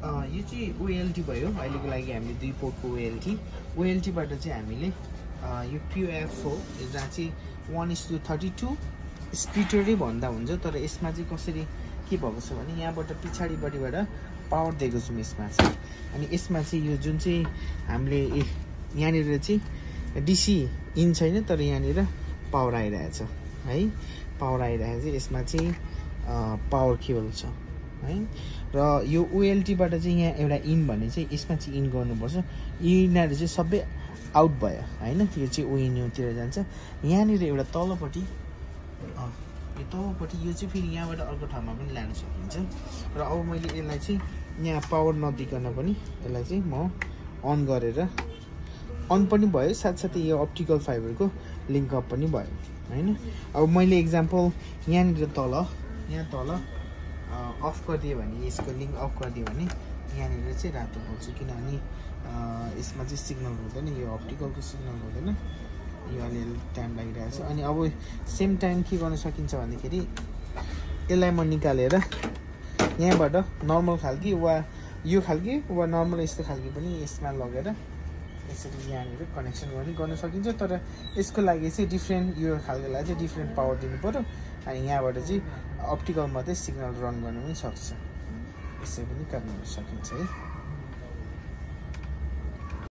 यो चाहिँ OLT भयो अहिलेको लागि हामीले 2 पोर्टको OLT बाट चाहिँ हामीले यो POF हो जहाँ चाहिँ 1:32 स्प्लिटरै भन्दा हुन्छ तर यसमा चाहिँ कसरी के भएको छ भने यहाँबाट पछाडीबाट पावर दिएको छौँ यसमा चाहिँ अनि यसमा चाहिँ यो जुन चाहिँ हामीले यहाँनिर चाहिँ DC इन छैन तर यहाँनिर पावर आइरहेछ है पावर आइरहेको चाहिँ यसमा चाहिँ पावर केबल छ है र यो OLT बाट चाहिँ यहाँ एउटा इन भन्ने चाहिँ यसमा चाहिँ इन गर्नुपर्छ यिनीहरु चाहिँ सबै आउट भयो हैन यो चाहिँ OIN-तिर जान्छ यहाँनिर एउटा तलपट्टि यो तलपट्टि यो चाहिँ फेरि यहाँबाट अर्को ठाउँमा पनि लान सकिन्छ र अब मैले यसलाई चाहिँ यहाँ पावर नदिकन पनि यसलाई चाहिँ म अन गरेर अन पनि भयो साथसाथै यो अप्टिकल फाइबरको लिंक अप पनि भयो हैन अब मैले एक्जाम्पल यहाँनिर यहाँ तल अफ गरिदिए भने यसको लिंक अफ गरिदिए भने यहाँनिर चाहिँ रातो बोल्छ किनभने यसमा चाहिँ सिग्नल हुँदैन यो अप्टिकलको सिग्नल हुँदैन यो अलिअलि टाइम लागिरहेछ अनि अब सेम टाइम के गर्न सकिन्छ भन्दाखेरि यसलाई म निकालेर यहाँबाट नर्मल खालकी वा यो खालकी वा नर्मल यस्तो खालकी पनि यसमा लगेर यसरी यहाँनिर कनेक्सन गर्न सकिन्छ तर यसको लागि चाहिँ डिफरेन्ट यो खालकोलाई चाहिँ डिफरेन्ट पावर दिनु पर्यो अनि यहाँबाट चाहिँ अप्टिकल मात्रै सिग्नल रन गर्न पनि सक्छ यसै पनि गर्न सकिन्छ है